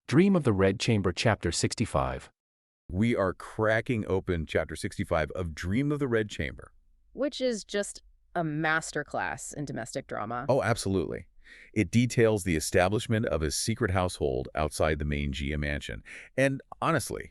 Dream of the Red Chamber, Chapter 65. We are cracking open Chapter 65 of Dream of the Red Chamber. Which is just a masterclass in domestic drama. Oh, absolutely. It details the establishment of a secret household outside the Fengjie mansion. And honestly,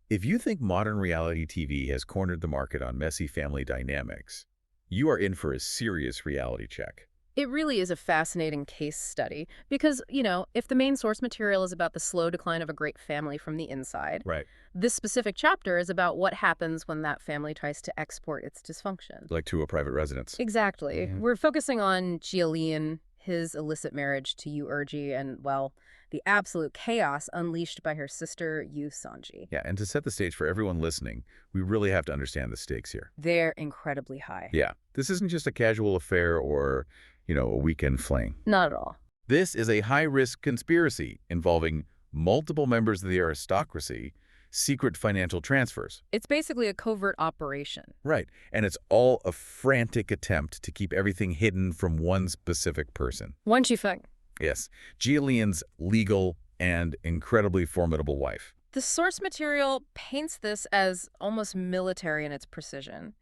if you think modern reality TV has cornered the market on messy family dynamics, you are in for a serious reality check. It really is a fascinating case study because, if the main source material is about the slow decline of a great family from the inside, Right. this specific chapter is about what happens when that family tries to export its dysfunction. Like to a private residence. Exactly. Yeah. We're focusing on Jia, his illicit marriage to Erjie, and, well, the absolute chaos unleashed by her sister, Fengjie. Yeah, and to set the stage for everyone listening, we really have to understand the stakes here. They're incredibly high. Yeah, this isn't just a casual affair or, a weekend fling. Not at all. This is a high-risk conspiracy involving multiple members of the aristocracy, secret financial transfers. It's basically a covert operation. Right, and it's all a frantic attempt to keep everything hidden from one specific person. Wen Shifeng. Yes, Jia legal and incredibly formidable wife. The source material paints this as almost military in its precision.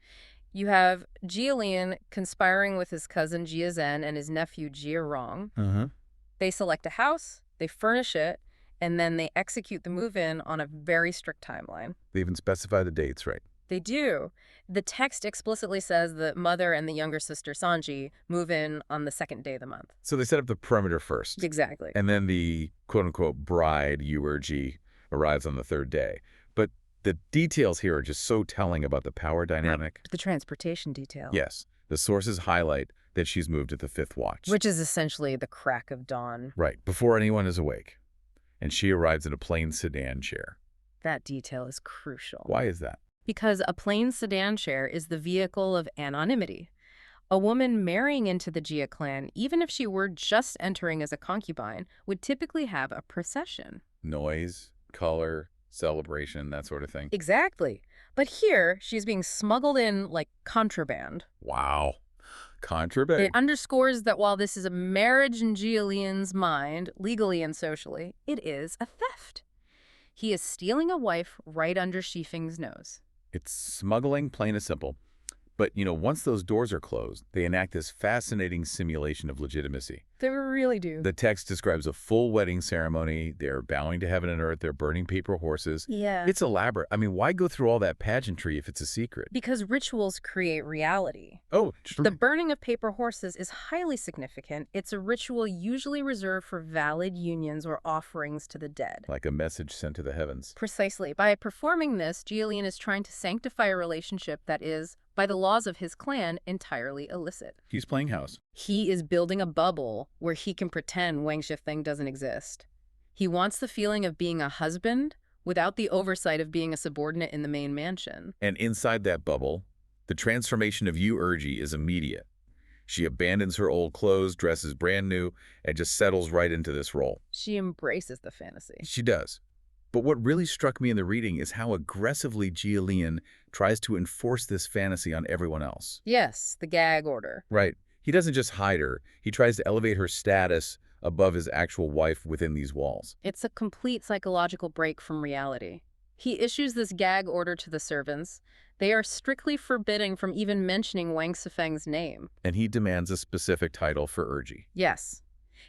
You have Jia conspiring with his cousin Jia Zhen and his nephew Jia Rong. They select a house, they furnish it, and then they execute the move-in on a very strict timeline. They even specify the dates, right? They do. The text explicitly says the mother and the younger sister Sanji move in on the second day of the month. So they set up the perimeter first. Exactly. And then the quote-unquote bride, Erjie, arrives on the third day. But the details here are just so telling about the power dynamic. The transportation detail. Yes. The sources highlight that she's moved at the fifth watch. Which is essentially the crack of dawn. Right, before anyone is awake. And she arrives in a plain sedan chair. That detail is crucial. Why is that? Because a plain sedan chair is the vehicle of anonymity. A woman marrying into the Jia clan, even if she were just entering as a concubine, would typically have a procession. Noise, color, celebration, that sort of thing. Exactly. But here, she's being smuggled in like contraband. Wow. Contraband. It underscores that while this is a marriage in Jia mind, legally and socially, it is a theft. He is stealing a wife right under Shifeng's nose. It's smuggling, plain and simple. But, once those doors are closed, they enact this fascinating simulation of legitimacy. They really do. The text describes a full wedding ceremony. They're bowing to heaven and earth. They're burning paper horses. Yeah. It's elaborate. I mean, why go through all that pageantry if it's a secret? Because rituals create reality. Oh, true. The burning of paper horses is highly significant. It's a ritual usually reserved for valid unions or offerings to the dead. Like a message sent to the heavens. Precisely. By performing this, Jia is trying to sanctify a relationship that is, by the laws of his clan, entirely illicit. He's playing house. He is building a bubble where he can pretend Wang Shifeng doesn't exist. He wants the feeling of being a husband without the oversight of being a subordinate in the main mansion. And inside that bubble, the transformation of Erjie is immediate. She abandons her old clothes, dresses brand new, and just settles right into this role. She embraces the fantasy. She does. But what really struck me in the reading is how aggressively Jia tries to enforce this fantasy on everyone else. Yes, the gag order. Right. He doesn't just hide her. He tries to elevate her status above his actual wife within these walls. It's a complete psychological break from reality. He issues this gag order to the servants. They are strictly forbidding from even mentioning Wang Shifeng's name. And he demands a specific title for Erjie. Yes.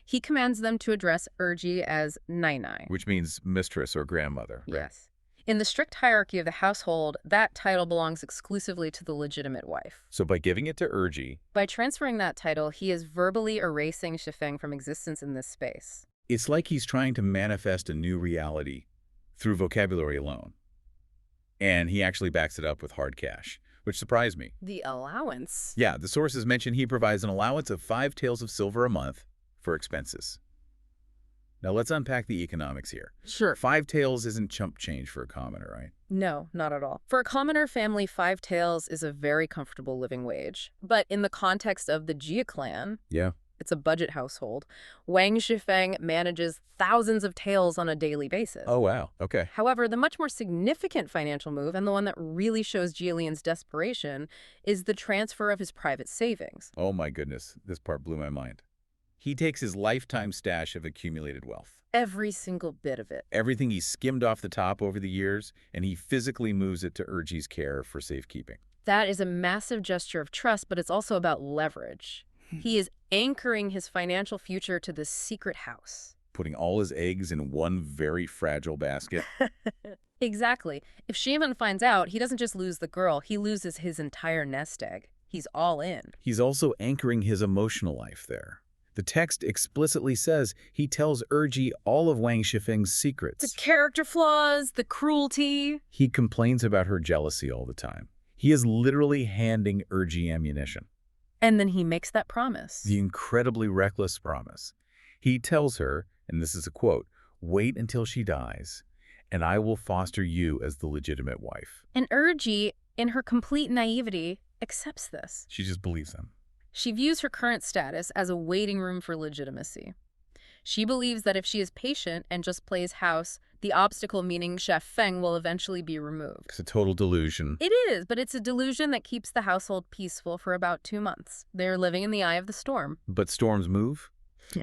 He commands them to address Erjie as Nai. Which means mistress or grandmother. Right? Yes. In the strict hierarchy of the household, that title belongs exclusively to the legitimate wife. So by giving it to Erjie, By transferring that title, he is verbally erasing Shifeng from existence in this space. it's like he's trying to manifest a new reality through vocabulary alone. And he actually backs it up with hard cash, which surprised me. The allowance? Yeah, the sources mention he provides an allowance of 5 taels of silver a month for expenses. Now let's unpack the economics here. Sure. 5 taels isn't chump change for a commoner, right? No, not at all. For a commoner family, 5 taels is a very comfortable living wage. But in the context of the Jia clan, Yeah. it's a budget household. Wang Shifeng manages thousands of taels on a daily basis. Oh, wow. Okay. However, the much more significant financial move, and the one that really shows Jilian's desperation, is the transfer of his private savings. Oh my goodness. This part blew my mind. He takes his lifetime stash of accumulated wealth. Every single bit of it. Everything he skimmed off the top over the years, and he physically moves it to Erjie's care for safekeeping. That is a massive gesture of trust, but it's also about leverage. He is anchoring his financial future to this secret house. Putting all his eggs in one very fragile basket. Exactly. If Shaman finds out, he doesn't just lose the girl, he loses his entire nest egg. He's all in. He's also anchoring his emotional life there. The text explicitly says he tells Erjie all of Wang Shifeng's secrets. The character flaws, the cruelty. He complains about her jealousy all the time. He is literally handing Erjie ammunition. And then he makes that promise. The incredibly reckless promise. He tells her, and this is a quote, "Wait until she dies, and I will foster you as the legitimate wife." And Erjie, in her complete naivety, accepts this. She just believes him. She views her current status as a waiting room for legitimacy. She believes that if she is patient and just plays house, the obstacle, meaning Chef Feng, will eventually be removed. It's a total delusion. It is, but it's a delusion that keeps the household peaceful for about 2 months. They're living in the eye of the storm. But storms move,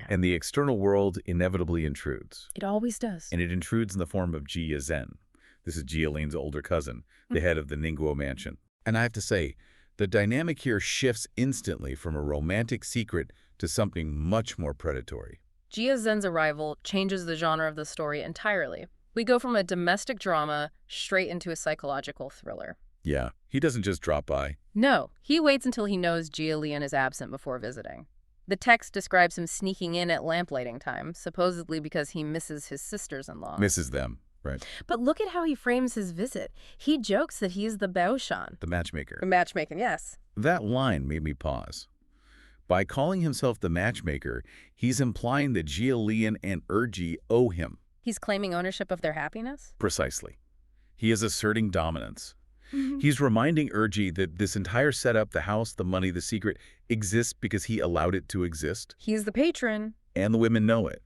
and the external world inevitably intrudes. It always does. And it intrudes in the form of Jia Zhen. This is Jia Lian's older cousin, the head of the Ningguo mansion. And I have to say, the dynamic here shifts instantly from a romantic secret to something much more predatory. Jia Zhen's arrival changes the genre of the story entirely. We go from a domestic drama straight into a psychological thriller. Yeah, he doesn't just drop by. No, he waits until he knows Jia Lian is absent before visiting. The text describes him sneaking in at lamplighting time, supposedly because he misses his sisters-in-law. Misses them, right. But look at how he frames his visit. He jokes that he is the Baoshan. The matchmaker. The matchmaking, yes. That line made me pause. By calling himself the matchmaker, he's implying that Jia Lian and Erjie owe him. He's claiming ownership of their happiness? Precisely. He is asserting dominance. He's reminding Erjie that this entire setup, the house, the money, the secret, exists because he allowed it to exist. He's the patron. And the women know it.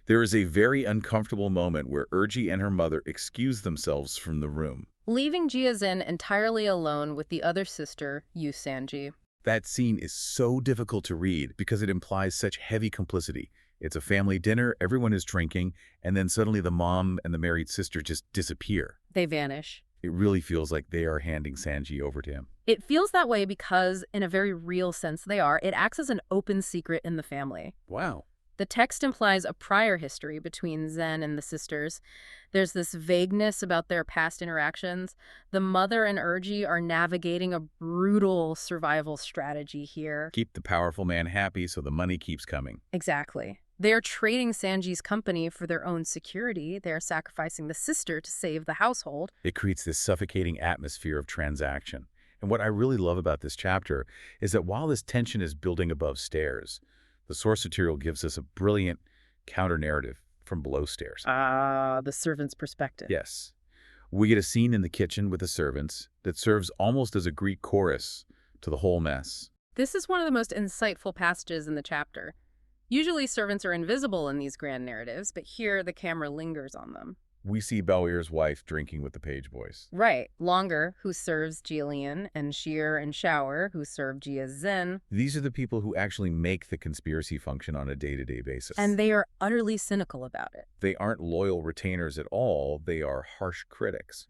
There is a very uncomfortable moment where Erjie and her mother excuse themselves from the room, leaving Jia Zhen entirely alone with the other sister, Yu Sanji. That scene is so difficult to read because it implies such heavy complicity. It's a family dinner, everyone is drinking, and then suddenly the mom and the married sister just disappear. They vanish. It really feels like they are handing Sanji over to him. It feels that way because, in a very real sense they are, it acts as an open secret in the family. Wow. The text implies a prior history between Zhen and the sisters. There's this vagueness about their past interactions. The mother and Erjie are navigating a brutal survival strategy here. Keep the powerful man happy so the money keeps coming. Exactly. They're trading Sanji's company for their own security. They're sacrificing the sister to save the household. It creates this suffocating atmosphere of transaction. And what I really love about this chapter is that while this tension is building above stairs, the source material gives us a brilliant counter-narrative from below stairs. The servant's perspective. Yes. We get a scene in the kitchen with the servants that serves almost as a Greek chorus to the whole mess. This is one of the most insightful passages in the chapter. Usually servants are invisible in these grand narratives, but here the camera lingers on them. We see Baoyer's wife drinking with the page boys. Right. Longer, who serves Jia Lian, and Sheer and Shower, who serve Jia Zhen. These are the people who actually make the conspiracy function on a day-to-day basis. And they are utterly cynical about it. They aren't loyal retainers at all. They are harsh critics.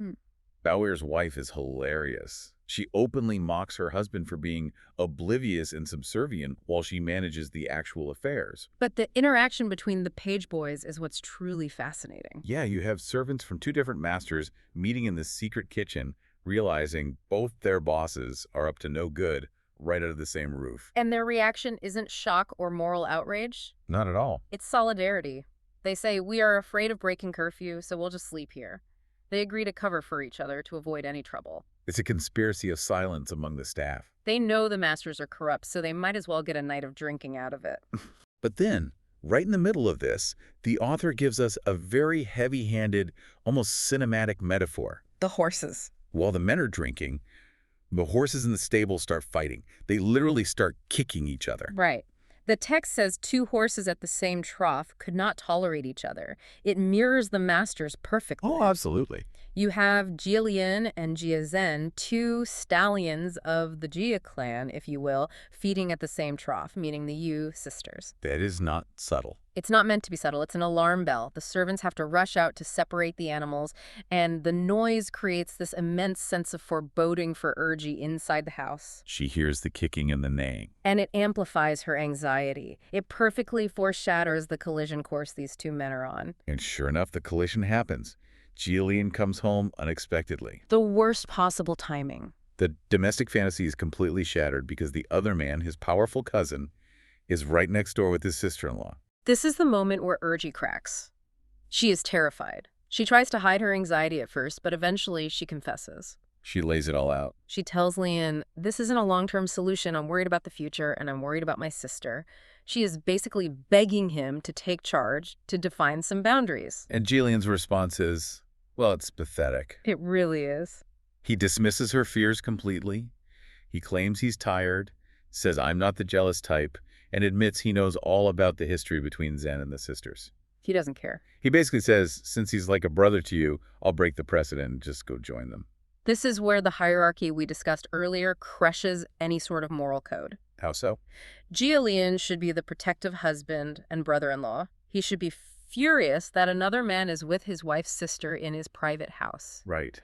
Baoyer's wife is hilarious. She openly mocks her husband for being oblivious and subservient while she manages the actual affairs. But the interaction between the page boys is what's truly fascinating. Yeah, you have servants from two different masters meeting in this secret kitchen, realizing both their bosses are up to no good right under the same roof. And their reaction isn't shock or moral outrage. Not at all. It's solidarity. They say, we are afraid of breaking curfew, so we'll just sleep here. They agree to cover for each other to avoid any trouble. It's a conspiracy of silence among the staff. They know the masters are corrupt, so they might as well get a night of drinking out of it. But then, right in the middle of this, the author gives us a very heavy-handed, almost cinematic metaphor. The horses. While the men are drinking, the horses in the stable start fighting. They literally start kicking each other. Right. The text says 2 horses at the same trough could not tolerate each other. It mirrors the masters perfectly. Oh, absolutely. You have Jillian and Jia Zhen, two stallions of the Jia clan, if you will, feeding at the same trough, meaning the Yu sisters. That is not subtle. It's not meant to be subtle. It's an alarm bell. The servants have to rush out to separate the animals, and the noise creates this immense sense of foreboding for Erjie inside the house. She hears the kicking and the neighing. And it amplifies her anxiety. It perfectly foreshadows the collision course these two men are on. And sure enough, the collision happens. Jillian comes home unexpectedly. The worst possible timing. The domestic fantasy is completely shattered because the other man, his powerful cousin, is right next door with his sister-in-law. This is the moment where Erjie cracks. She is terrified. She tries to hide her anxiety at first, but eventually she confesses. She lays it all out. She tells Lian, "This isn't a long-term solution. I'm worried about the future, and I'm worried about my sister." She is basically begging him to take charge, to define some boundaries. And Jillian's response is, well, it's pathetic. It really is. He dismisses her fears completely. He claims he's tired, says I'm not the jealous type, and admits he knows all about the history between Zen and the sisters. He doesn't care. He basically says, since he's like a brother to you, I'll break the precedent and just go join them. This is where the hierarchy we discussed earlier crushes any sort of moral code. How so? Jillian should be the protective husband and brother-in-law. He should be furious that another man is with his wife's sister in his private house. Right.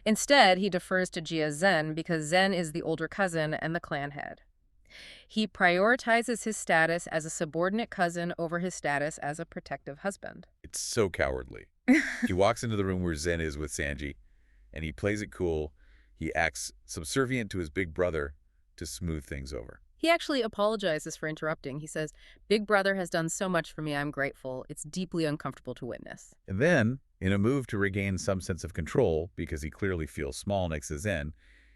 Instead, he defers to Jia Zhen because Zhen is the older cousin and the clan head. He prioritizes his status as a subordinate cousin over his status as a protective husband. It's so cowardly. He walks into the room where Zen is with Fengjie, and he plays it cool. He acts subservient to his big brother to smooth things over. He actually apologizes for interrupting. He says, "Big brother has done so much for me, I'm grateful. It's deeply uncomfortable to witness." And then, in a move to regain some sense of control, because he clearly feels small next to Zen,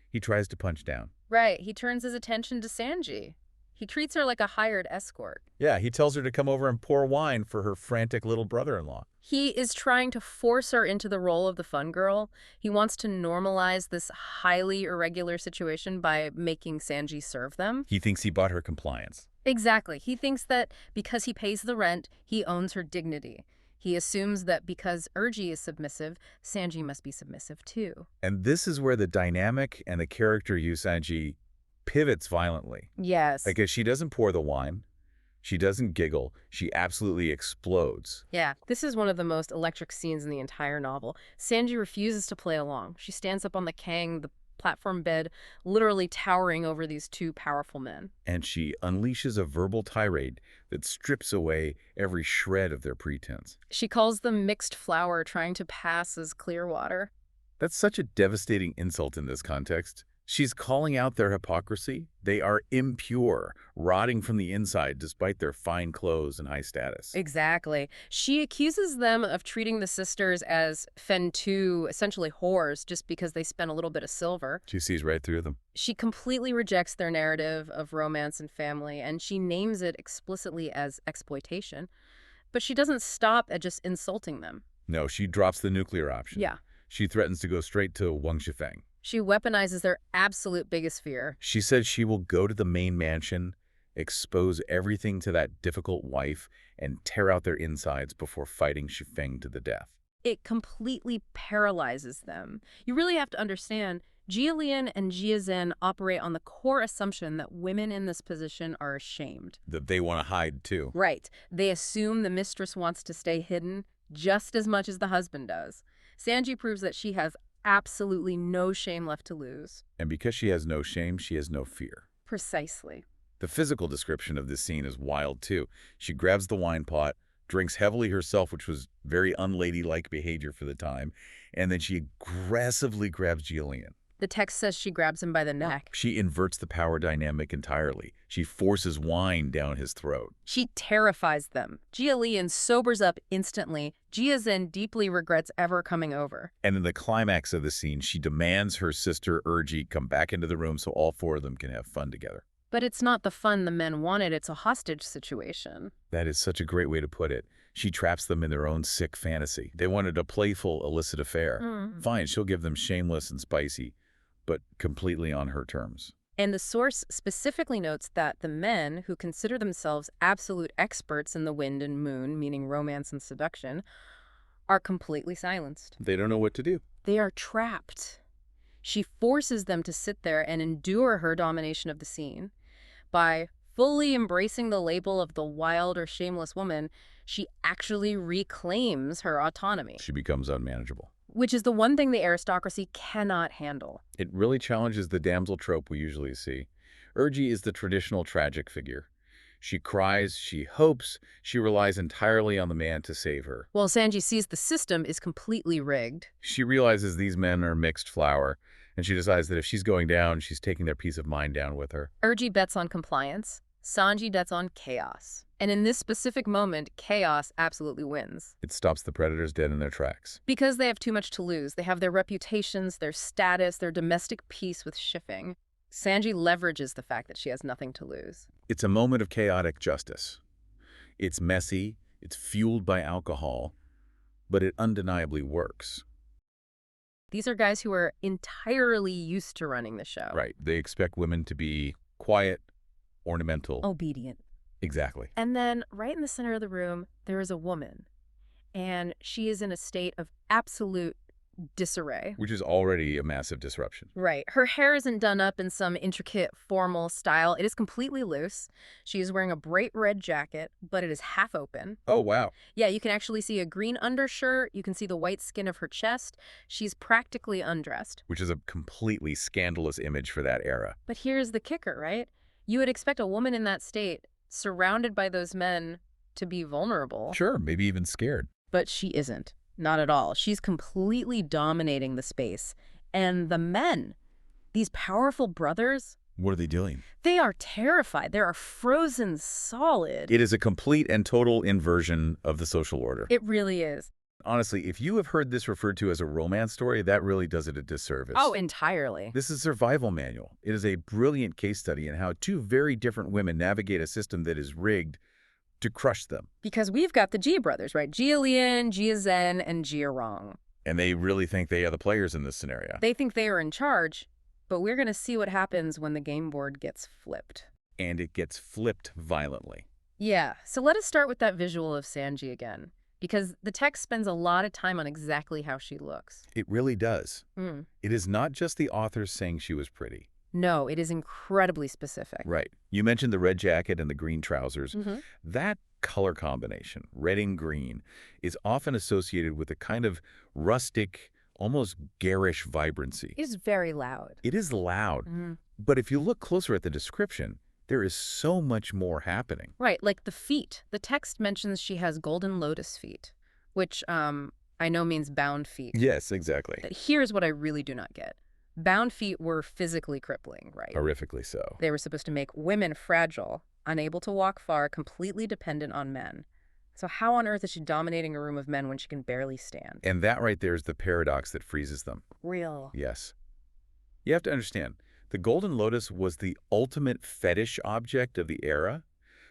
he tries to punch down. Right, he turns his attention to Fengjie. He treats her like a hired escort. Yeah, he tells her to come over and pour wine for her frantic little brother-in-law. He is trying to force her into the role of the fun girl. He wants to normalize this highly irregular situation by making Fengjie serve them. He thinks he bought her compliance. Exactly. He thinks that because he pays the rent, he owns her dignity. He assumes that because Erjie is submissive, Fengjie must be submissive too. And this is where the dynamic and the character Fengjie pivots violently. Yes. Because she doesn't pour the wine. She doesn't giggle. She absolutely explodes. Yeah, this is one of the most electric scenes in the entire novel. Fengjie refuses to play along. She stands up on the kang, the platform bed, literally towering over these two powerful men. And she unleashes a verbal tirade that strips away every shred of their pretense. She calls them mixed flour, trying to pass as clear water. That's such a devastating insult in this context. She's calling out their hypocrisy. They are impure, rotting from the inside despite their fine clothes and high status. Exactly. She accuses them of treating the sisters as Fentu, essentially whores, just because they spent a little bit of silver. She sees right through them. She completely rejects their narrative of romance and family, and she names it explicitly as exploitation. But she doesn't stop at just insulting them. No, she drops the nuclear option. Yeah. She threatens to go straight to Wang Shifeng. She weaponizes their absolute biggest fear. She says she will go to the main mansion, expose everything to that difficult wife, and tear out their insides before fighting Shifeng to the death. It completely paralyzes them. You really have to understand, Jillian and Jia Zhen operate on the core assumption that women in this position are ashamed. That they want to hide, too. Right. They assume the mistress wants to stay hidden just as much as the husband does. Fengjie proves that she has absolutely no shame left to lose. And because she has no shame, she has no fear. Precisely. The physical description of this scene is wild, too. She grabs the wine pot, drinks heavily herself, which was very unladylike behavior for the time, and then she aggressively grabs Jillian. The text says she grabs him by the neck. She inverts the power dynamic entirely. She forces wine down his throat. She terrifies them. Jillian sobers up instantly. Jia Zhen deeply regrets ever coming over. And in the climax of the scene, she demands her sister Erjie come back into the room so all four of them can have fun together. But it's not the fun the men wanted, it's a hostage situation. That is such a great way to put it. She traps them in their own sick fantasy. They wanted a playful, illicit affair. Fine, she'll give them shameless and spicy, but completely on her terms. And the source specifically notes that the men, who consider themselves absolute experts in the wind and moon, meaning romance and seduction, are completely silenced. They don't know what to do. They are trapped. She forces them to sit there and endure her domination of the scene. By fully embracing the label of the wild or shameless woman, she actually reclaims her autonomy, She becomes unmanageable. which is the one thing the aristocracy cannot handle. It really challenges the damsel trope we usually see. Erjie is the traditional tragic figure. She cries, she hopes, she relies entirely on the man to save her. While Fengjie sees the system is completely rigged. She realizes these men are mixed flour, and she decides that if she's going down, she's taking their peace of mind down with her. Erjie bets on compliance. Sanji bets on chaos. And in this specific moment, chaos absolutely wins. It stops the predators dead in their tracks. Because they have too much to lose. They have their reputations, their status, their domestic peace with shipping. Sanji leverages the fact that she has nothing to lose. It's a moment of chaotic justice. It's messy, it's fueled by alcohol, but it undeniably works. These are guys who are entirely used to running the show. Right. They expect women to be quiet, ornamental. Obedient. Exactly. And then right in the center of the room, there is a woman. And she is in a state of absolute disarray. Which is already a massive disruption. Right. Her hair isn't done up in some intricate formal style. It is completely loose. She is wearing a bright red jacket, but it is half open. Oh, wow. Yeah, you can actually see a green undershirt. You can see the white skin of her chest. She's practically undressed. Which is a completely scandalous image for that era. But here's the kicker, right? You would expect a woman in that state, surrounded by those men, to be vulnerable. Sure, maybe even scared. But she isn't. Not at all. She's completely dominating the space. And the men, these powerful brothers, What are they doing? they are terrified. They are frozen solid. It is a complete and total inversion of the social order. It really is. Honestly, if you have heard this referred to as a romance story, that really does it a disservice. Oh, entirely. This is a survival manual. It is a brilliant case study in how two very different women navigate a system that is rigged to crush them. Because we've got the Jia brothers, right? Jia Lian, Jia Zhen, and Jia Rong. And they really think they are the players in this scenario. They think they are in charge, but we're going to see what happens when the game board gets flipped. And it gets flipped violently. Yeah, so let us start with that visual of Sanji again, because the text spends a lot of time on exactly how she looks. It really does. It is not just the authors saying she was pretty. No, it is incredibly specific. Right. You mentioned the red jacket and the green trousers. Mm-hmm. That color combination, red and green, is often associated with a kind of rustic, almost garish vibrancy. It is very loud. It is loud, but if you look closer at the description, there is so much more happening. Right, like the feet. The text mentions she has golden lotus feet, which I know means bound feet. Yes, exactly. But here's what I really do not get. Bound feet were physically crippling, right? Horrifically so. They were supposed to make women fragile, unable to walk far, completely dependent on men. So how on earth is she dominating a room of men when she can barely stand? And that right there is the paradox that freezes them. Real. Yes. You have to understand, the Golden Lotus was the ultimate fetish object of the era,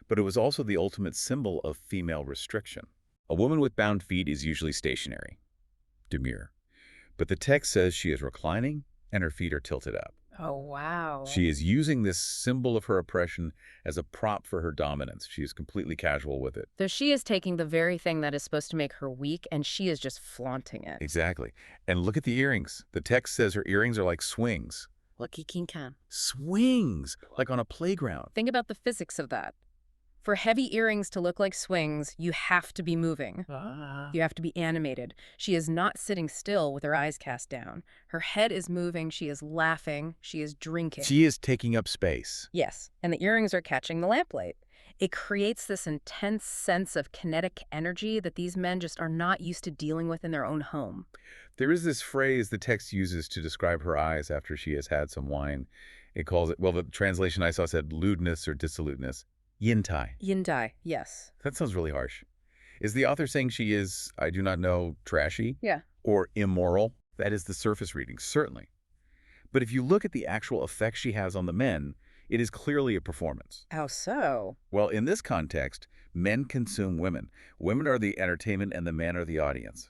but it was also the ultimate symbol of female restriction. A woman with bound feet is usually stationary, demure. But the text says she is reclining and her feet are tilted up. Oh, wow. She is using this symbol of her oppression as a prop for her dominance. She is completely casual with it. So she is taking the very thing that is supposed to make her weak, and she is just flaunting it. Exactly. And look at the earrings. The text says her earrings are like swings. Lucky King Can. Swings! Like on a playground. Think about the physics of that. For heavy earrings to look like swings, you have to be moving. You have to be animated. She is not sitting still with her eyes cast down. Her head is moving. She is laughing. She is drinking. She is taking up space. Yes, and the earrings are catching the lamplight. It creates this intense sense of kinetic energy that these men just are not used to dealing with in their own home. There is this phrase the text uses to describe her eyes after she has had some wine. It calls it, well, the translation I saw said lewdness or dissoluteness. Yin-tai. Yin-tai, yes. That sounds really harsh. Is the author saying she is, I do not know, trashy? Yeah. Or immoral? That is the surface reading, certainly. But if you look at the actual effect she has on the men, it is clearly a performance. How so? Well, in this context, men consume women. Women are the entertainment and the men are the audience.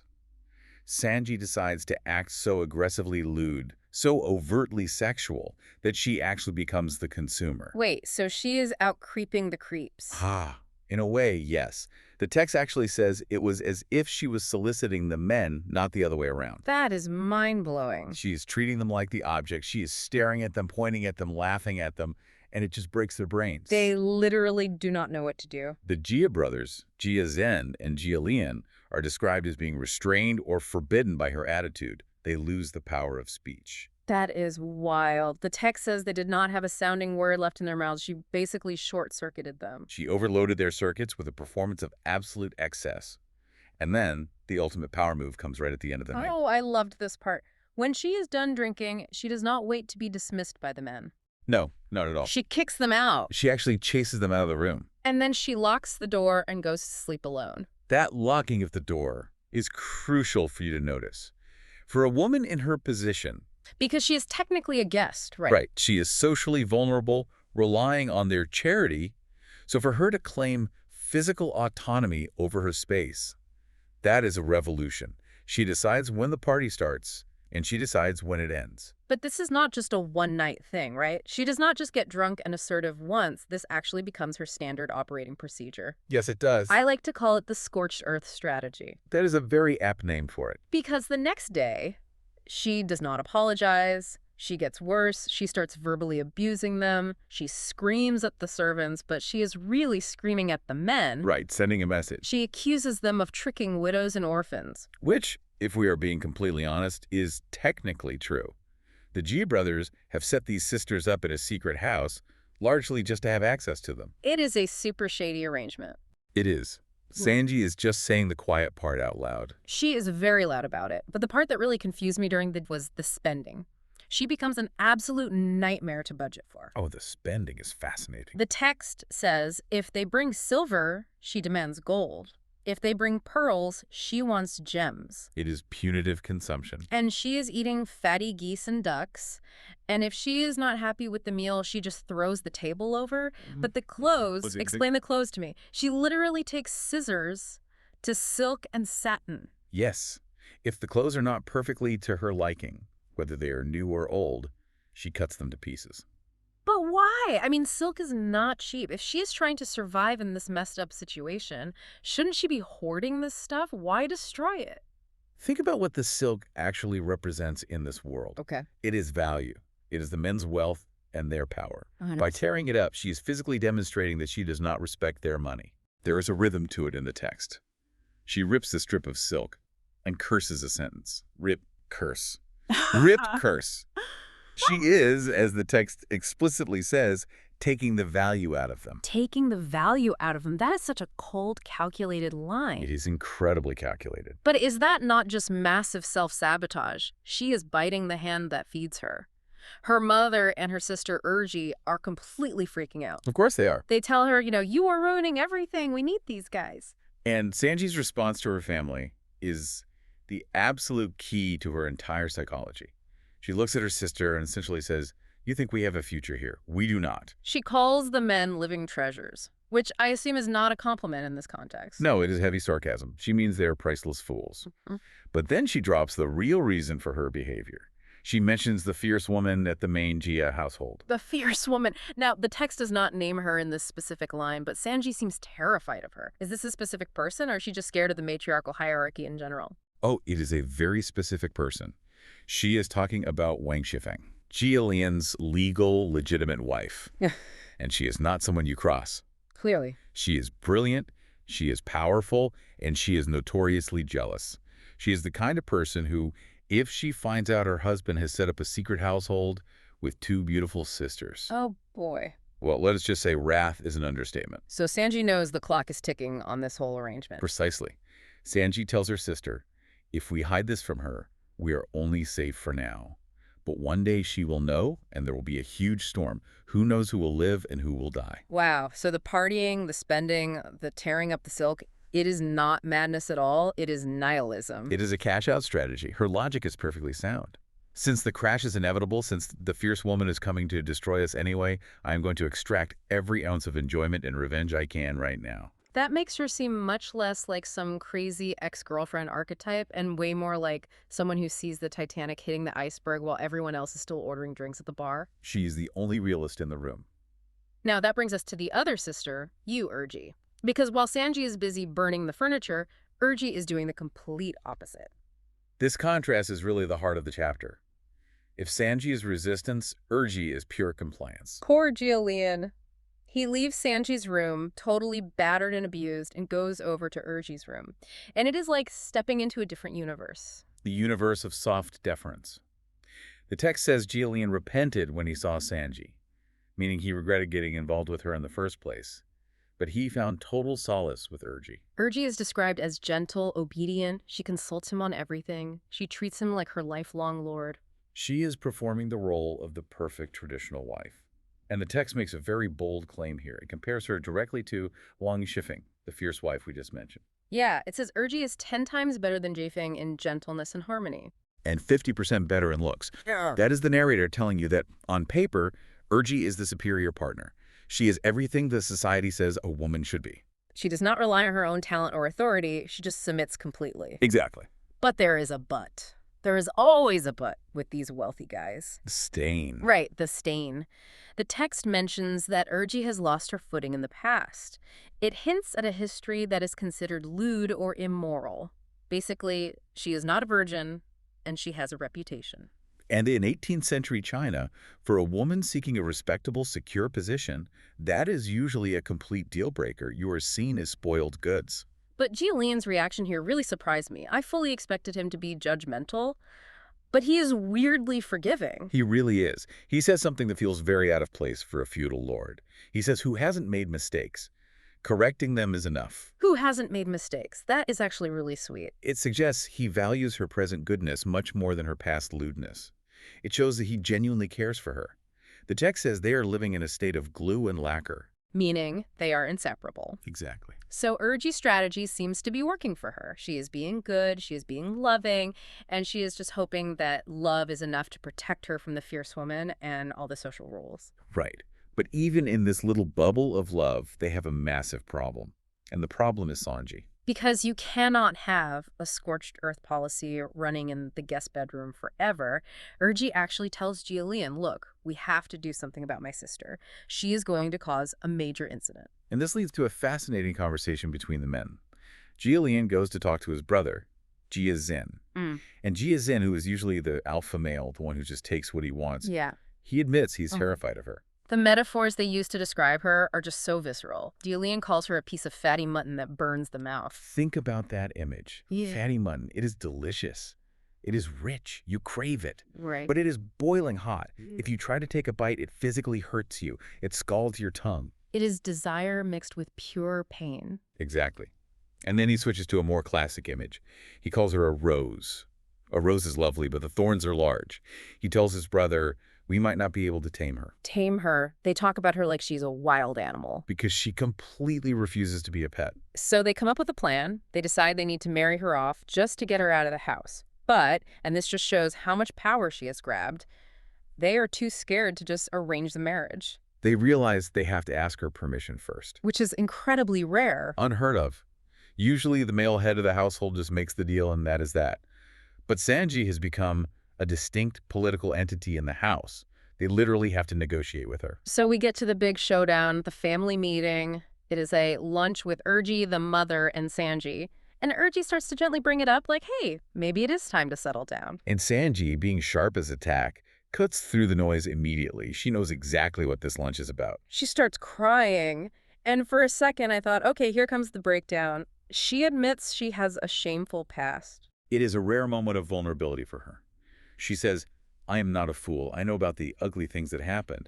Sanji decides to act so aggressively lewd, so overtly sexual, that she actually becomes the consumer. Wait, so she is out creeping the creeps. Ah, In a way, yes. The text actually says it was as if she was soliciting the men, not the other way around. That is mind-blowing. She is treating them like the object. She is staring at them, pointing at them, laughing at them, and it just breaks their brains. They literally do not know what to do. The Jia brothers, Jia Zhen and Jia Lian, are described as being restrained or forbidden by her attitude. They lose the power of speech. That is wild. The text says they did not have a sounding word left in their mouths. She basically short-circuited them. She overloaded their circuits with a performance of absolute excess. And then the ultimate power move comes right at the end of the night. Oh, I loved this part. When she is done drinking, she does not wait to be dismissed by the men. No, not at all. She kicks them out. She actually chases them out of the room. And then she locks the door and goes to sleep alone. That locking of the door is crucial for you to notice. For a woman in her position, because she is technically a guest, right? right, she is socially vulnerable, relying on their charity. So for her to claim physical autonomy over her space, that is a revolution. She decides when the party starts, and she decides when it ends. But this is not just a one-night thing, right? She does not just get drunk and assertive once. This actually becomes her standard operating procedure. Yes, it does. I like to call it the scorched earth strategy. That is a very apt name for it. Because the next day, she does not apologize. She gets worse. She starts verbally abusing them. She screams at the servants, but she is really screaming at the men. Right, sending a message. She accuses them of tricking widows and orphans. Which, if we are being completely honest, is technically true. The Jia brothers have set these sisters up at a secret house, largely just to have access to them. It is a super shady arrangement. It is. Fengjie is just saying the quiet part out loud. She is very loud about it, but the part that really confused me was the spending. She becomes an absolute nightmare to budget for. Oh, the spending is fascinating. The text says if they bring silver, she demands gold. If they bring pearls, she wants gems. It is punitive consumption. And she is eating fatty geese and ducks. And if she is not happy with the meal, she just throws the table over. But the clothes, explain the clothes to me. She literally takes scissors to silk and satin. Yes. If the clothes are not perfectly to her liking, whether they are new or old, she cuts them to pieces. But why? I mean, silk is not cheap. If she is trying to survive in this messed up situation, shouldn't she be hoarding this stuff? Why destroy it? Think about what the silk actually represents in this world. Okay. It is value. It is the men's wealth and their power. 100%. By tearing it up, she is physically demonstrating that she does not respect their money. There is a rhythm to it in the text. She rips the strip of silk and curses a sentence. Rip, curse. Rip, curse. She is, as the text explicitly says, taking the value out of them. Taking the value out of them. That is such a cold, calculated line. It is incredibly calculated. But is that not just massive self-sabotage? She is biting the hand that feeds her. Her mother and her sister Erjie are completely freaking out. Of course they are. They tell her, you are ruining everything. We need these guys. And Sanji's response to her family is the absolute key to her entire psychology. She looks at her sister and essentially says, "You think we have a future here. We do not." She calls the men living treasures, which I assume is not a compliment in this context. No, it is heavy sarcasm. She means they are priceless fools. But then she drops the real reason for her behavior. She mentions the fierce woman at the main Jia household. The fierce woman. Now, the text does not name her in this specific line, but Fengjie seems terrified of her. Is this a specific person, or is she just scared of the matriarchal hierarchy in general? Oh, it is a very specific person. She is talking about Wang Shifeng, Jia Lian's legal, legitimate wife. And she is not someone you cross. Clearly. She is brilliant, she is powerful, and she is notoriously jealous. She is the kind of person who, if she finds out her husband has set up a secret household with two beautiful sisters. Oh, boy. Well, let us just say wrath is an understatement. So Fengjie knows the clock is ticking on this whole arrangement. Precisely. Fengjie tells her sister, if we hide this from her, we are only safe for now. But one day she will know, and there will be a huge storm. Who knows who will live and who will die? Wow. So the partying, the spending, the tearing up the silk, it is not madness at all. It is nihilism. It is a cash-out strategy. Her logic is perfectly sound. Since the crash is inevitable, since the fierce woman is coming to destroy us anyway, I am going to extract every ounce of enjoyment and revenge I can right now. That makes her seem much less like some crazy ex-girlfriend archetype and way more like someone who sees the Titanic hitting the iceberg while everyone else is still ordering drinks at the bar. She is the only realist in the room. Now, that brings us to the other sister, you, Erjie. Because while Sanji is busy burning the furniture, Erjie is doing the complete opposite. This contrast is really the heart of the chapter. If Sanji is resistance, Erjie is pure compliance. Poor Jialian. He leaves Sanji's room, totally battered and abused, and goes over to Erjie's room. And it is like stepping into a different universe. The universe of soft deference. The text says Jialian repented when he saw Sanji, meaning he regretted getting involved with her in the first place. But he found total solace with Erjie. Erjie is described as gentle, obedient. She consults him on everything. She treats him like her lifelong lord. She is performing the role of the perfect traditional wife. And the text makes a very bold claim here. It compares her directly to Wang Shifeng, the fierce wife we just mentioned. Yeah, it says Erjie is 10 times better than Jifeng in gentleness and harmony. And 50% better in looks. Yeah. That is the narrator telling you that, on paper, Erjie is the superior partner. She is everything the society says a woman should be. She does not rely on her own talent or authority. She just submits completely. Exactly. But there is a but. There is always a but with these wealthy guys. The stain. Right, the stain. The text mentions that Erjie has lost her footing in the past. It hints at a history that is considered lewd or immoral. Basically, she is not a virgin, and she has a reputation. And in 18th century China, for a woman seeking a respectable, secure position, that is usually a complete deal breaker. You are seen as spoiled goods. But Jialian's reaction here really surprised me. I fully expected him to be judgmental, but he is weirdly forgiving. He really is. He says something that feels very out of place for a feudal lord. He says, who hasn't made mistakes? Correcting them is enough. Who hasn't made mistakes? That is actually really sweet. It suggests he values her present goodness much more than her past lewdness. It shows that he genuinely cares for her. The text says they are living in a state of glue and lacquer. Meaning they are inseparable. Exactly. So Erjie's strategy seems to be working for her. She is being good, she is being loving, and she is just hoping that love is enough to protect her from the fierce woman and all the social rules. Right. But even in this little bubble of love, they have a massive problem. And the problem is Sanji. Because you cannot have a scorched earth policy running in the guest bedroom forever. Erjie actually tells Jialian, look, we have to do something about my sister. She is going to cause a major incident. And this leads to a fascinating conversation between the men. Jialian goes to talk to his brother, Jia Zhen. And Jia Zhen, who is usually the alpha male, the one who just takes what he wants, he admits he's terrified of her. The metaphors they use to describe her are just so visceral. Jialian calls her a piece of fatty mutton that burns the mouth. Think about that image. Yeah. Fatty mutton. It is delicious. It is rich. You crave it. Right. But it is boiling hot. If you try to take a bite, it physically hurts you. It scalds your tongue. It is desire mixed with pure pain. Exactly. And then he switches to a more classic image. He calls her a rose. A rose is lovely, but the thorns are large. He tells his brother, we might not be able to tame her. Tame her. They talk about her like she's a wild animal. Because she completely refuses to be a pet. So they come up with a plan. They decide they need to marry her off just to get her out of the house. But, and this just shows how much power she has grabbed, they are too scared to just arrange the marriage. They realize they have to ask her permission first. Which is incredibly rare. Unheard of. Usually the male head of the household just makes the deal and that is that. But Sanji has become a distinct political entity in the house. They literally have to negotiate with her. So we get to the big showdown, the family meeting. It is a lunch with Erjie, the mother, and Sanji. And Erjie starts to gently bring it up like, hey, maybe it is time to settle down. And Sanji, being sharp as a tack, cuts through the noise immediately. She knows exactly what this lunch is about. She starts crying. And for a second, I thought, okay, here comes the breakdown. She admits she has a shameful past. It is a rare moment of vulnerability for her. She says, I am not a fool. I know about the ugly things that happened.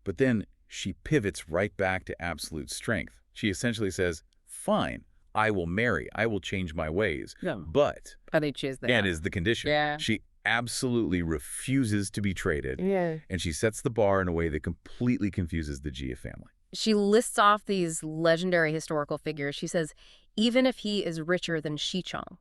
But then she pivots right back to absolute strength. She essentially says, fine, I will marry. I will change my ways. Yeah. But, They choose that. and is the condition. Yeah. She absolutely refuses to be traded. Yeah. And she sets the bar in a way that completely confuses the Jia family. She lists off these legendary historical figures. She says, even if he is richer than Xichong,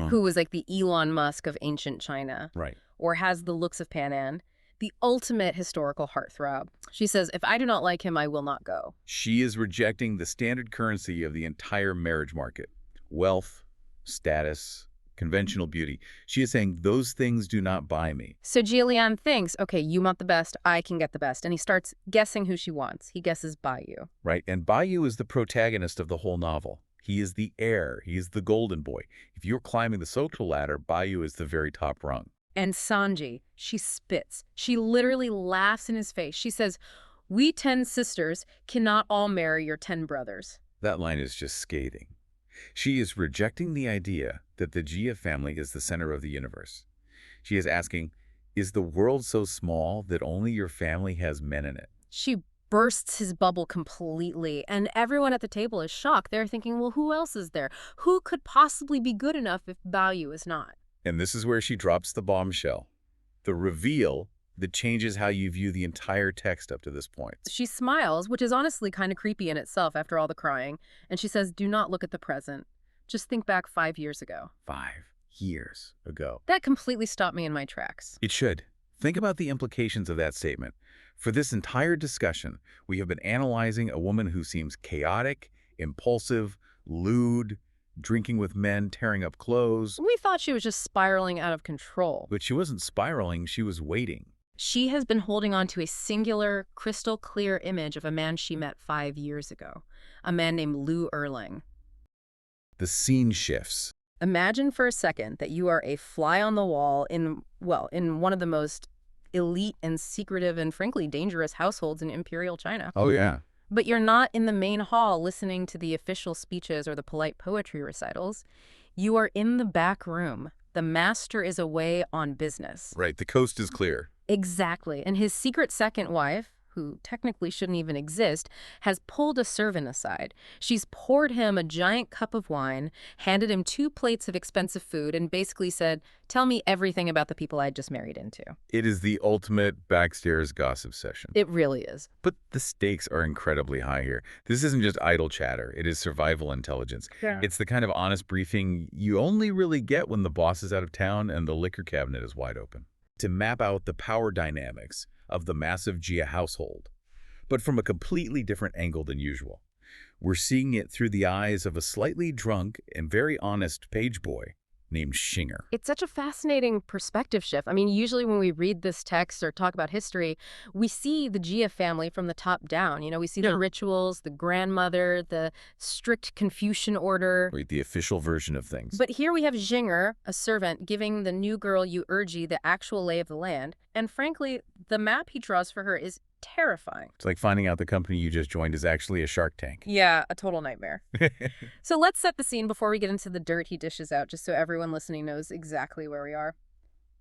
who was like the Elon Musk of ancient China, Right. or has the looks of Pan An, the ultimate historical heartthrob. She says, if I do not like him, I will not go. She is rejecting the standard currency of the entire marriage market. Wealth, status, conventional beauty. She is saying, those things do not buy me. So Jialian thinks, okay, you want the best, I can get the best. And he starts guessing who she wants. He guesses Baiyu. Right, and Baiyu is the protagonist of the whole novel. He is the heir. He is the golden boy. If you're climbing the social ladder, Baiyu is the very top rung. And Sanji, she spits. She literally laughs in his face. She says, we 10 sisters cannot all marry your 10 brothers. That line is just scathing. She is rejecting the idea that the Jia family is the center of the universe. She is asking, is the world so small that only your family has men in it? She bursts his bubble completely, and everyone at the table is shocked. They're thinking, well, who else is there? Who could possibly be good enough if Baiyu is not? And this is where she drops the bombshell. The reveal that changes how you view the entire text up to this point. She smiles, which is honestly kind of creepy in itself after all the crying, and she says, do not look at the present. Just think back 5 years ago. 5 years ago. That completely stopped me in my tracks. It should. Think about the implications of that statement. For this entire discussion, we have been analyzing a woman who seems chaotic, impulsive, lewd, drinking with men, tearing up clothes. We thought she was just spiraling out of control. But she wasn't spiraling, she was waiting. She has been holding on to a singular, crystal-clear image of a man she met 5 years ago, a man named Lu Erling. The scene shifts. Imagine for a second that you are a fly on the wall in one of the most elite and secretive and frankly dangerous households in Imperial China. Oh, yeah. But you're not in the main hall listening to the official speeches or the polite poetry recitals. You are in the back room. The master is away on business. Right, the coast is clear. Exactly. And his secret second wife, who technically shouldn't even exist, has pulled a servant aside. She's poured him a giant cup of wine, handed him 2 plates of expensive food, and basically said, tell me everything about the people I just married into. It is the ultimate backstairs gossip session. It really is. But the stakes are incredibly high here. This isn't just idle chatter. It is survival intelligence. Yeah. It's the kind of honest briefing you only really get when the boss is out of town and the liquor cabinet is wide open. To map out the power dynamics of the massive Jia household, but from a completely different angle than usual. We're seeing it through the eyes of a slightly drunk and very honest page boy named Xinger. It's such a fascinating perspective shift. I mean, usually when we read this text or talk about history, we see the Jia family from the top down. You know, we see the rituals, the grandmother, the strict Confucian order. Right, the official version of things. But here we have Xinger, a servant, giving the new girl Erjie the actual lay of the land. And frankly, the map he draws for her is terrifying. It's like finding out the company you just joined is actually a Shark Tank. Yeah, a total nightmare. So let's set the scene before we get into the dirt he dishes out, just so everyone listening knows exactly where we are.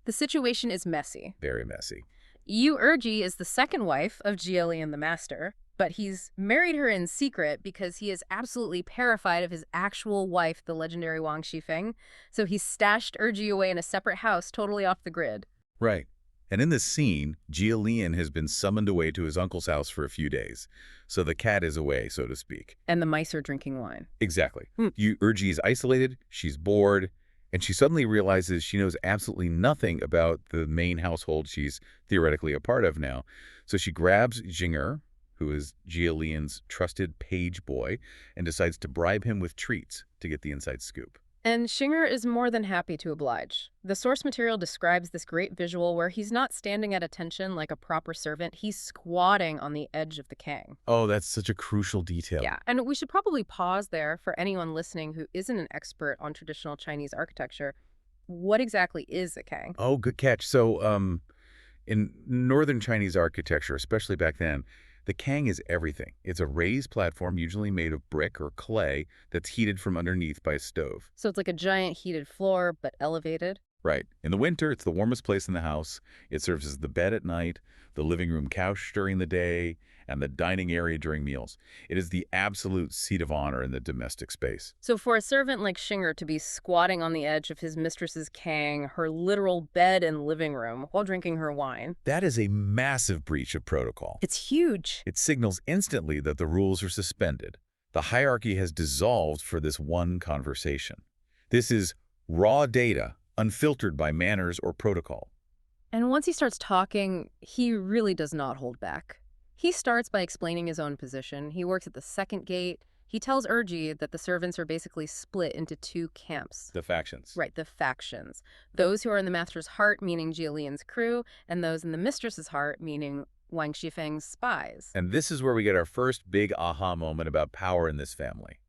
The situation is messy. Very messy. Erjie is the second wife of Jialian the Master, but he's married her in secret because he is absolutely terrified of his actual wife, the legendary Wang Shifeng. So he stashed Erjie away in a separate house, totally off the grid. Right. And in this scene, Jialian has been summoned away to his uncle's house for a few days. So the cat is away, so to speak. And the mice are drinking wine. Exactly. Erjie is isolated, she's bored, and she suddenly realizes she knows absolutely nothing about the main household she's theoretically a part of now. So she grabs Xinger, who is Jialian's trusted page boy, and decides to bribe him with treats to get the inside scoop. And Xinger is more than happy to oblige. The source material describes this great visual where he's not standing at attention like a proper servant. He's squatting on the edge of the Kang. Oh, that's such a crucial detail. Yeah, and we should probably pause there for anyone listening who isn't an expert on traditional Chinese architecture. What exactly is a Kang? Oh, good catch. So, in northern Chinese architecture, especially back then, the Kang is everything. It's a raised platform, usually made of brick or clay, that's heated from underneath by a stove. So it's like a giant heated floor, but elevated? Right. In the winter, it's the warmest place in the house. It serves as the bed at night, the living room couch during the day, and the dining area during meals. It is the absolute seat of honor in the domestic space. So for a servant like Xinger to be squatting on the edge of his mistress's Kang, her literal bed and living room, while drinking her wine. That is a massive breach of protocol. It's huge. It signals instantly that the rules are suspended. The hierarchy has dissolved for this one conversation. This is raw data, unfiltered by manners or protocol. And once he starts talking, he really does not hold back. He starts by explaining his own position. He works at the second gate. He tells Erjie that the servants are basically split into two camps. The factions. Right, the factions. Those who are in the master's heart, meaning Jialian's crew, and those in the mistress's heart, meaning Wang Shifeng's spies. And this is where we get our first big aha moment about power in this family.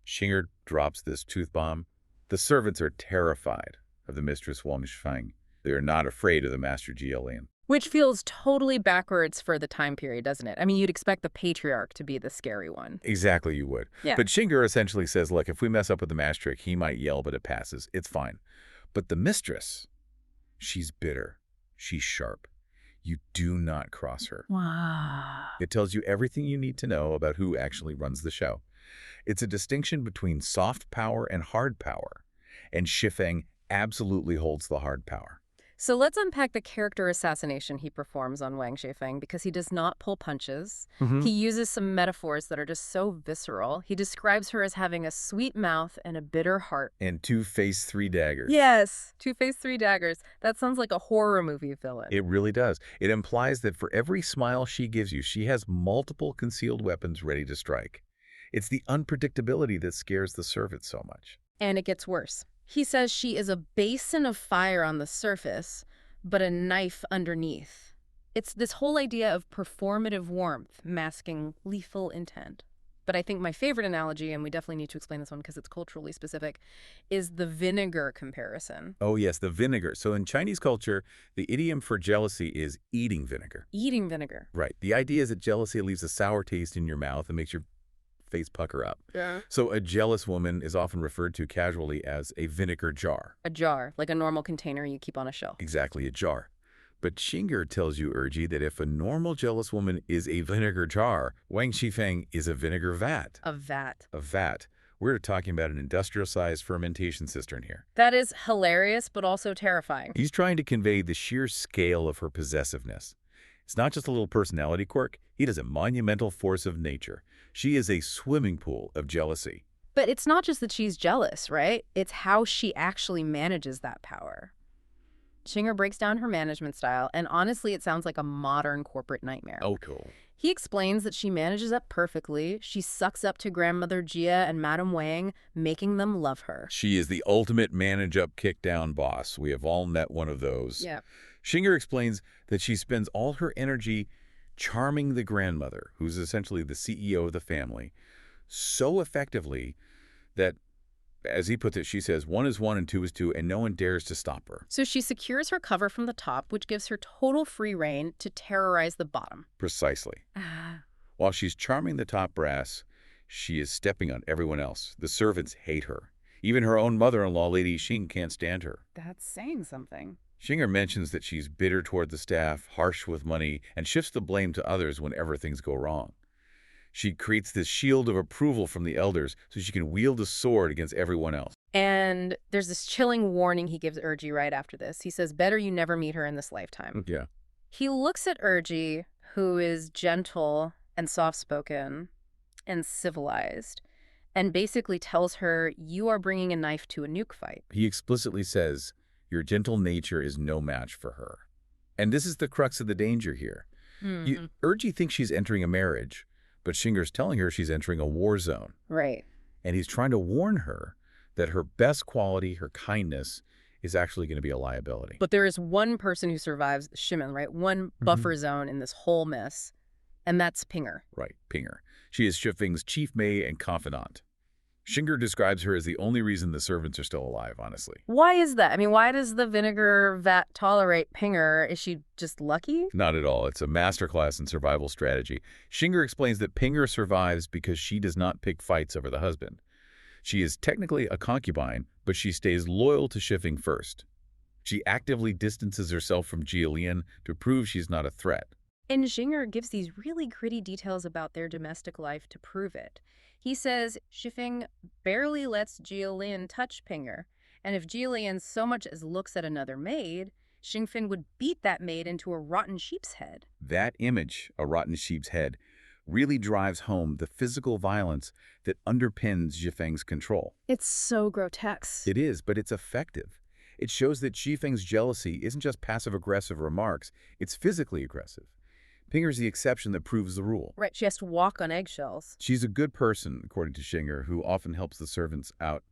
Xing'er drops this tooth bomb. The servants are terrified of the mistress Wang Shifeng. They are not afraid of the master Jialian. Which feels totally backwards for the time period, doesn't it? I mean, you'd expect the patriarch to be the scary one. Exactly, you would. Yeah. But Xing'er essentially says, look, if we mess up with the master trick, he might yell, but it passes. It's fine. But the mistress, she's bitter. She's sharp. You do not cross her. Wow. It tells you everything you need to know about who actually runs the show. It's a distinction between soft power and hard power. And Shifeng absolutely holds the hard power. So let's unpack the character assassination he performs on Wang Shifeng, because he does not pull punches. He uses some metaphors that are just so visceral. He describes her as having a sweet mouth and a bitter heart. And 2 face 3 daggers. Yes, 2 face 3 daggers. That sounds like a horror movie villain. It really does. It implies that for every smile she gives you, she has multiple concealed weapons ready to strike. It's the unpredictability that scares the servants so much. And it gets worse. He says she is a basin of fire on the surface, but a knife underneath. It's this whole idea of performative warmth masking lethal intent. But I think my favorite analogy, and we definitely need to explain this one because it's culturally specific, is the vinegar comparison. Oh, yes, the vinegar. So in Chinese culture, the idiom for jealousy is eating vinegar. Eating vinegar. Right. The idea is that jealousy leaves a sour taste in your mouth and makes your face pucker up. Yeah. So a jealous woman is often referred to casually as a vinegar jar. A jar, like a normal container you keep on a shelf. Exactly, a jar. But Xing'er tells you, Erjie, that if a normal jealous woman is a vinegar jar, Wang Shifeng is a vinegar vat. A vat. A vat. We're talking about an industrial-sized fermentation cistern here. That is hilarious, but also terrifying. He's trying to convey the sheer scale of her possessiveness. It's not just a little personality quirk. It is a monumental force of nature. She is a swimming pool of jealousy. But it's not just that she's jealous, right? It's how she actually manages that power. Xing'er breaks down her management style, and honestly, it sounds like a modern corporate nightmare. Oh, cool. He explains that she manages up perfectly. She sucks up to Grandmother Jia and Madame Wang, making them love her. She is the ultimate manage-up, kick-down boss. We have all met one of those. Yeah. Xing'er explains that she spends all her energy charming the grandmother, who's essentially the CEO of the family, so effectively that, as he puts it, she says 1 is 1 and 2 is 2, and no one dares to stop her. So she secures her cover from the top, which gives her total free rein to terrorize the bottom. Precisely. While she's charming the top brass, she is stepping on everyone else. The servants hate her. Even her own mother-in-law, Lady Xing, can't stand her. That's saying something. Xing'er mentions that she's bitter toward the staff, harsh with money, and shifts the blame to others whenever things go wrong. She creates this shield of approval from the elders so she can wield a sword against everyone else. And there's this chilling warning he gives Erjie right after this. He says, better you never meet her in this lifetime. Yeah. He looks at Erjie, who is gentle and soft-spoken and civilized, and basically tells her, you are bringing a knife to a nuke fight. He explicitly says, your gentle nature is no match for her. And this is the crux of the danger here. Erjie thinks she's entering a marriage, but Xing'er's telling her she's entering a war zone. Right. And he's trying to warn her that her best quality, her kindness, is actually going to be a liability. But there is one person who survives Shimon, right? One buffer zone in this whole mess, and that's Pinger. Right, Pinger. She is Shifeng's chief Mei and confidant. Xing'er describes her as the only reason the servants are still alive, honestly. Why is that? I mean, why does the vinegar vat tolerate Pinger? Is she just lucky? Not at all. It's a masterclass in survival strategy. Xing'er explains that Pinger survives because she does not pick fights over the husband. She is technically a concubine, but she stays loyal to Shifeng first. She actively distances herself from Jialian to prove she's not a threat. And Xing'er gives these really gritty details about their domestic life to prove it. He says Shifeng barely lets Jialian touch Pinger, and if Jialian so much as looks at another maid, Xingfen would beat that maid into a rotten sheep's head. That image, a rotten sheep's head, really drives home the physical violence that underpins Xifeng's control. It's so grotesque. It is, but it's effective. It shows that Xifeng's jealousy isn't just passive-aggressive remarks, it's physically aggressive. Pinger's the exception that proves the rule. Right, she has to walk on eggshells. She's a good person, according to Xinger, who often helps the servants out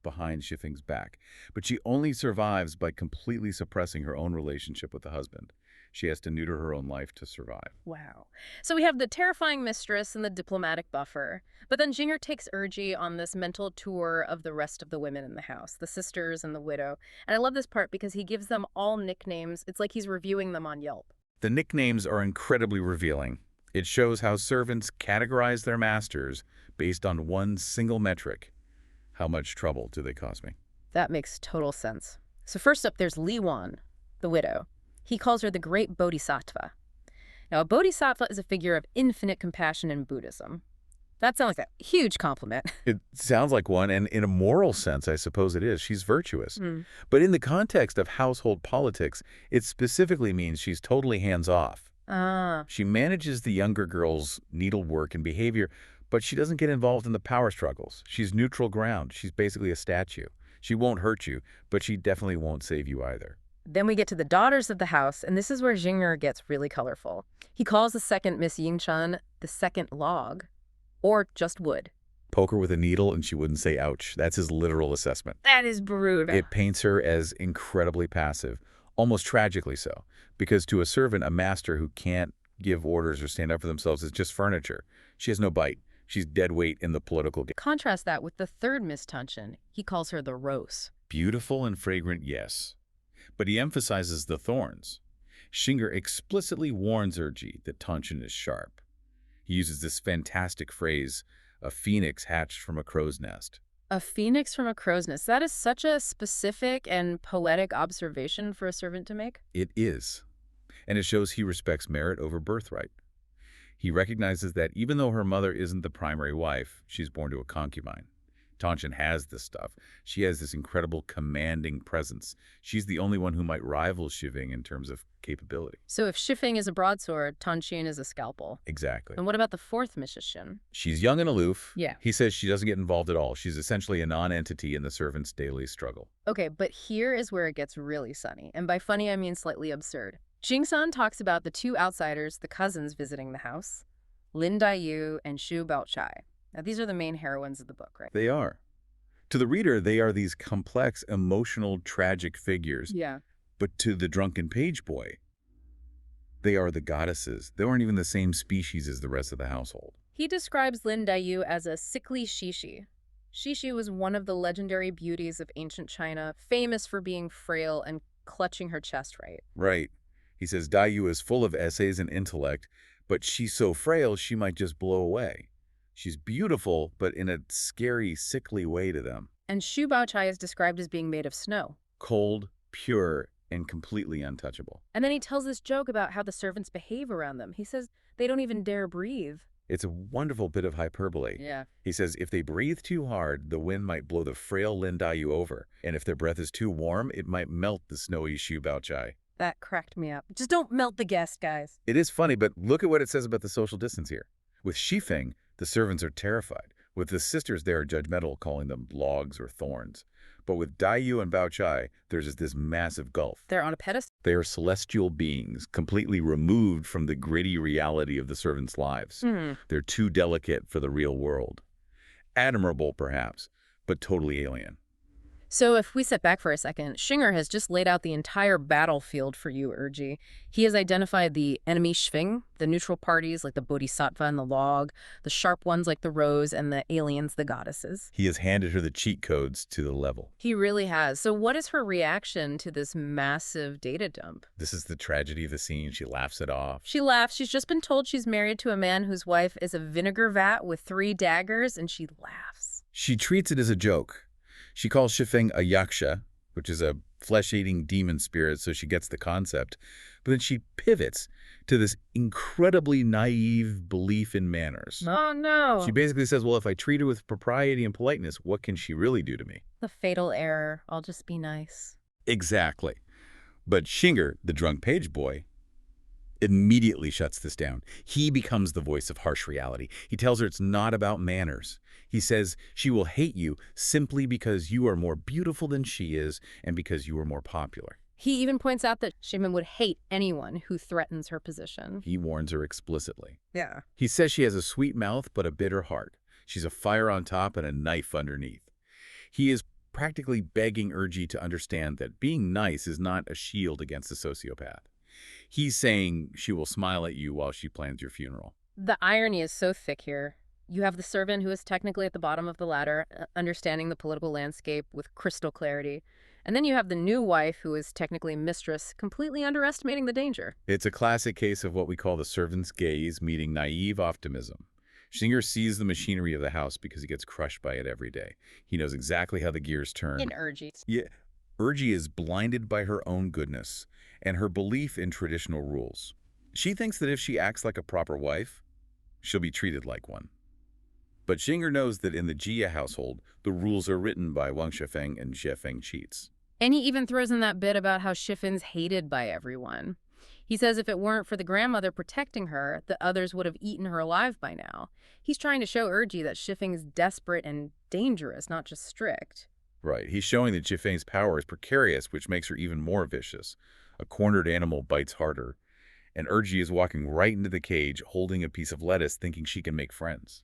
behind Shifeng's back. But she only survives by completely suppressing her own relationship with the husband. She has to neuter her own life to survive. Wow. So we have the terrifying mistress and the diplomatic buffer. But then Xinger takes Erjie on this mental tour of the rest of the women in the house, the sisters and the widow. And I love this part because he gives them all nicknames. It's like he's reviewing them on Yelp. The nicknames are incredibly revealing. It shows how servants categorize their masters based on one single metric. How much trouble do they cause me? That makes total sense. So first up, there's Li Wan, the widow. He calls her the great bodhisattva. Now, a bodhisattva is a figure of infinite compassion in Buddhism. That sounds like a huge compliment. It sounds like one, and in a moral sense, I suppose it is. She's virtuous. But in the context of household politics, it specifically means she's totally hands-off. She manages the younger girls' needlework and behavior, but she doesn't get involved in the power struggles. She's neutral ground. She's basically a statue. She won't hurt you, but she definitely won't save you either. Then we get to the daughters of the house, and this is where Xinger gets really colorful. He calls the second Miss Yingchun the second log, or just wood. Poke her with a needle and she wouldn't say ouch. That's his literal assessment. That is brutal. It paints her as incredibly passive, almost tragically so, because to a servant, a master who can't give orders or stand up for themselves is just furniture. She has no bite. She's dead weight in the political game. Contrast that with the third Miss Tuncheon. He calls her the rose. Beautiful and fragrant, yes. But he emphasizes the thorns. Xinger explicitly warns Erjie that Tuncheon is sharp. He uses this fantastic phrase, a phoenix hatched from a crow's nest. A phoenix from a crow's nest. That is such a specific and poetic observation for a servant to make. It is. And it shows he respects merit over birthright. He recognizes that even though her mother isn't the primary wife, she's born to a concubine. Tuncheon has this stuff. She has this incredible commanding presence. She's the only one who might rival Shifeng in terms of capability. So if Shifeng is a broadsword, Tuncheon is a scalpel. Exactly. And what about the fourth Mrs. Shin? She's young and aloof. Yeah. He says she doesn't get involved at all. She's essentially a non-entity in the servant's daily struggle. Okay, but here is where it gets really sunny. And by funny, I mean slightly absurd. Jingsan talks about the two outsiders, the cousins visiting the house, Lin Daiyu and Xu Baochai. Now, these are the main heroines of the book, right? They are. To the reader, they are these complex, emotional, tragic figures. Yeah. But to the drunken page boy, they are the goddesses. They aren't even the same species as the rest of the household. He describes Lin Daiyu as a sickly Shishi. Shishi was one of the legendary beauties of ancient China, famous for being frail and clutching her chest right. Right. He says Daiyu is full of essays and intellect, but she's so frail she might just blow away. She's beautiful, but in a scary, sickly way to them. And Xu Baochai is described as being made of snow. Cold, pure, and completely untouchable. And then he tells this joke about how the servants behave around them. He says they don't even dare breathe. It's a wonderful bit of hyperbole. Yeah. He says if they breathe too hard, the wind might blow the frail Lin Daiyu over. And if their breath is too warm, it might melt the snowy Xu Baochai. That cracked me up. Just don't melt the guest, guys. It is funny, but look at what it says about the social distance here. With Shifeng, the servants are terrified. With the sisters, they are judgmental, calling them logs or thorns. But with Daiyu and Baochai, there's just this massive gulf. They're on a pedestal. They are celestial beings, completely removed from the gritty reality of the servants' lives. They're too delicate for the real world. Admirable, perhaps, but totally alien. So if we step back for a second, Xinger has just laid out the entire battlefield for you, Erjie. He has identified the enemy Shifeng, the neutral parties like the bodhisattva and the log, the sharp ones like the rose, and the aliens, the goddesses. He has handed her the cheat codes to the level. He really has. So what is her reaction to this massive data dump? This is the tragedy of the scene. She laughs it off. She laughs. She's just been told she's married to a man whose wife is a vinegar vat with 3 daggers, and she laughs. She treats it as a joke. She calls Shifeng a yaksha, which is a flesh-eating demon spirit, so she gets the concept. But then she pivots to this incredibly naive belief in manners. Oh, no. She basically says, well, if I treat her with propriety and politeness, what can she really do to me? The fatal error. I'll just be nice. Exactly. But Xinger, the drunk page boy, immediately shuts this down. He becomes the voice of harsh reality. He tells her it's not about manners. He says she will hate you simply because you are more beautiful than she is and because you are more popular. He even points out that Shifeng would hate anyone who threatens her position. He warns her explicitly. Yeah. He says she has a sweet mouth but a bitter heart. She's a fire on top and a knife underneath. He is practically begging Erjie to understand that being nice is not a shield against a sociopath. He's saying she will smile at you while she plans your funeral. The irony is so thick here. You have the servant who is technically at the bottom of the ladder, understanding the political landscape with crystal clarity. And then you have the new wife who is technically mistress, completely underestimating the danger. It's a classic case of what we call the servant's gaze meeting naive optimism. Shinger sees the machinery of the house because he gets crushed by it every day. He knows exactly how the gears turn. In Erjie. Yeah, Erjie is blinded by her own goodness and her belief in traditional rules. She thinks that if she acts like a proper wife, she'll be treated like one. But Shinger knows that in the Jia household, the rules are written by Wang Shifeng and Shifeng cheats. And he even throws in that bit about how Shifeng's hated by everyone. He says if it weren't for the grandmother protecting her, the others would have eaten her alive by now. He's trying to show Erjie that Shifeng's desperate and dangerous, not just strict. Right. He's showing that Shifeng's power is precarious, which makes her even more vicious. A cornered animal bites harder. And Erjie is walking right into the cage, holding a piece of lettuce, thinking she can make friends.